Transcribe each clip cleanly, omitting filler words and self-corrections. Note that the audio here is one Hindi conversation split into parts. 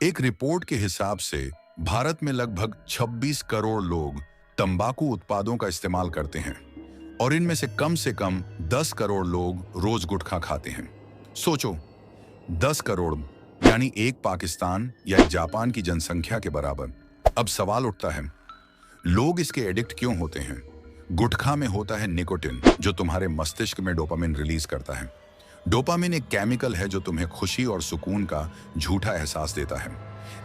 एक रिपोर्ट के हिसाब से भारत में लगभग 26 करोड़ लोग तंबाकू उत्पादों का इस्तेमाल करते हैं और इनमें से कम 10 करोड़ लोग रोज गुटखा खाते हैं। सोचो, 10 करोड़ यानी एक पाकिस्तान या एक जापान की जनसंख्या के बराबर। अब सवाल उठता है, लोग इसके एडिक्ट क्यों होते हैं? गुटखा में होता है निकोटिन, जो तुम्हारे मस्तिष्क में डोपामिन रिलीज करता है। डोपामिन एक केमिकल है जो तुम्हें खुशी और सुकून का झूठा एहसास देता है,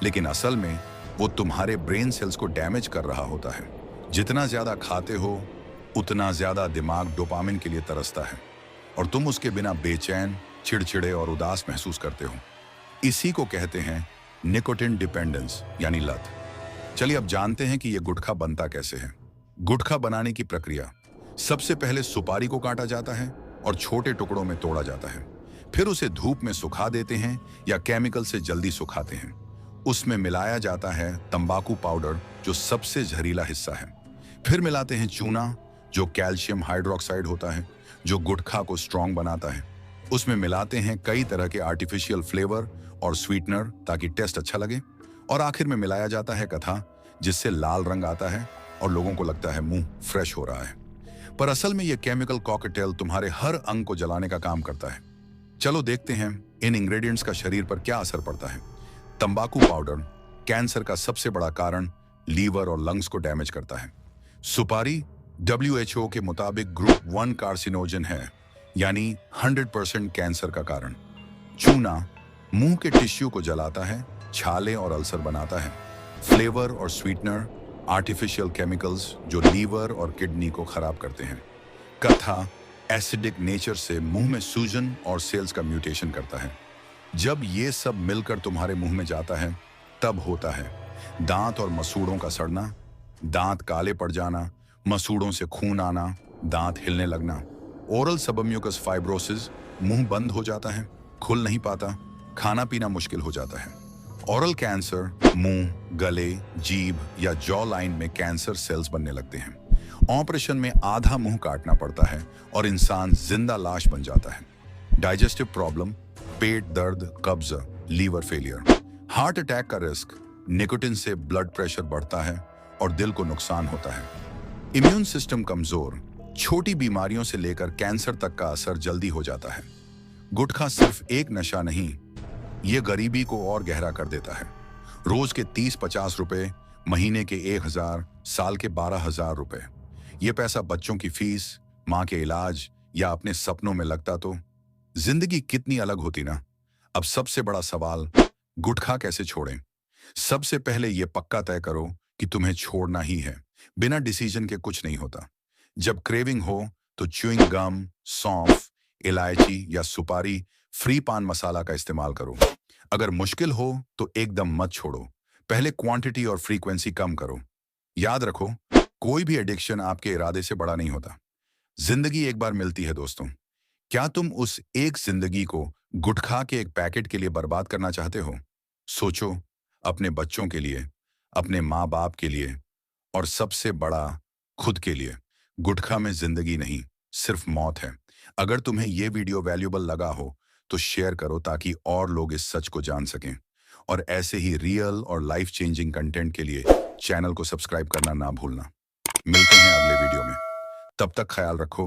लेकिन असल में वो तुम्हारे ब्रेन सेल्स को डैमेज कर रहा होता है। जितना ज्यादा खाते हो, उतना ज्यादा दिमाग डोपामिन के लिए तरसता है और तुम उसके बिना बेचैन, चिड़चिड़े और उदास महसूस करते हो। इसी को कहते हैं निकोटिन डिपेंडेंस यानी लत। चलिए अब जानते हैं कि यह गुटखा बनता कैसे है। गुटखा बनाने की प्रक्रिया: सबसे पहले सुपारी को काटा जाता है और छोटे टुकड़ों में तोड़ा जाता है। फिर उसे धूप में सुखा देते हैं या केमिकल से जल्दी सुखाते हैं। उसमें मिलाया जाता है तंबाकू पाउडर, जो सबसे जहरीला हिस्सा है। फिर मिलाते हैं चूना, जो कैल्शियम हाइड्रोक्साइड होता है, जो गुटखा को स्ट्रॉन्ग बनाता है। उसमें मिलाते हैं कई तरह के आर्टिफिशियल फ्लेवर और स्वीटनर ताकि टेस्ट अच्छा लगे। और आखिर में मिलाया जाता है कथा, जिससे लाल रंग आता है और लोगों को लगता है मुंह फ्रेश हो रहा है। पर असल में यह केमिकल कॉकटेल तुम्हारे हर अंग को जलाने का काम करता है। चलो देखते हैं इन इंग्रेडिएंट्स का शरीर पर क्या असर पड़ता है। तंबाकू पाउडर कैंसर का सबसे बड़ा कारण, लीवर और लंग्स को डैमेज करता है। सुपारी WHO के मुताबिक ग्रुप 1 कार्सिनोजन है, यानी 100% कैंसर का कारण। चूना मुंह के टिश्यू को जलाता है, छाले और अल्सर बनाता है। फ्लेवर और स्वीटनर आर्टिफिशियल केमिकल्स जो लीवर और किडनी को खराब करते हैं। कथा एसिडिक नेचर से मुंह में सूजन और सेल्स का म्यूटेशन करता है। जब ये सब मिलकर तुम्हारे मुंह में जाता है, तब होता है दांत और मसूड़ों का सड़ना, दांत काले पड़ जाना, मसूड़ों से खून आना, दांत हिलने लगना। ओरल सबम्यूकस फाइब्रोसिस, मुंह बंद हो जाता है, खुल नहीं पाता, खाना पीना मुश्किल हो जाता है। ओरल कैंसर, मुंह, गले, जीभ या जॉ लाइन में कैंसर सेल्स बनने लगते हैं। ऑपरेशन में आधा मुंह काटना पड़ता है और इंसान जिंदा लाश बन जाता है। डाइजेस्टिव प्रॉब्लम, पेट दर्द, कब्ज, लीवर फेलियर। हार्ट अटैक का रिस्क, निकोटिन से ब्लड प्रेशर बढ़ता है और दिल को नुकसान होता है। इम्यून सिस्टम कमजोर, छोटी बीमारियों से लेकर कैंसर तक का असर जल्दी हो जाता है। गुटखा सिर्फ एक नशा नहीं, ये गरीबी को और गहरा कर देता है। रोज के 30-50 रुपए, महीने के 1000, साल के 12,000 रुपए। ये पैसा बच्चों की फीस, माँ के इलाज या अपने सपनों में लगता तो जिंदगी कितनी अलग होती ना। अब सबसे बड़ा सवाल, गुटखा कैसे छोड़ें? सबसे पहले ये पक्का तय करो कि तुम्हें छोड़ना ही है। बिना डिसीजन के कुछ नहीं होता। जब क्रेविंग हो तो च्युइंग गम, सौंफ, इलायची या सुपारी फ्री पान मसाला का इस्तेमाल करो। अगर मुश्किल हो तो एकदम मत छोड़ो, पहले क्वांटिटी और फ्रीक्वेंसी कम करो। याद रखो, कोई भी एडिक्शन आपके इरादे से बड़ा नहीं होता। जिंदगी एक बार मिलती है दोस्तों। क्या तुम उस एक जिंदगी को गुटखा के एक पैकेट के लिए बर्बाद करना चाहते हो? सोचो, अपने बच्चों के लिए, अपने माँ बाप के लिए और सबसे बड़ा, खुद के लिए। गुटखा में जिंदगी नहीं, सिर्फ मौत है। अगर तुम्हें ये वीडियो वैल्यूएबल लगा हो तो शेयर करो ताकि और लोग इस सच को जान सकें। और ऐसे ही रियल और लाइफ चेंजिंग कंटेंट के लिए चैनल को सब्सक्राइब करना ना भूलना। मिलते हैं अगले वीडियो में। तब तक ख्याल रखो।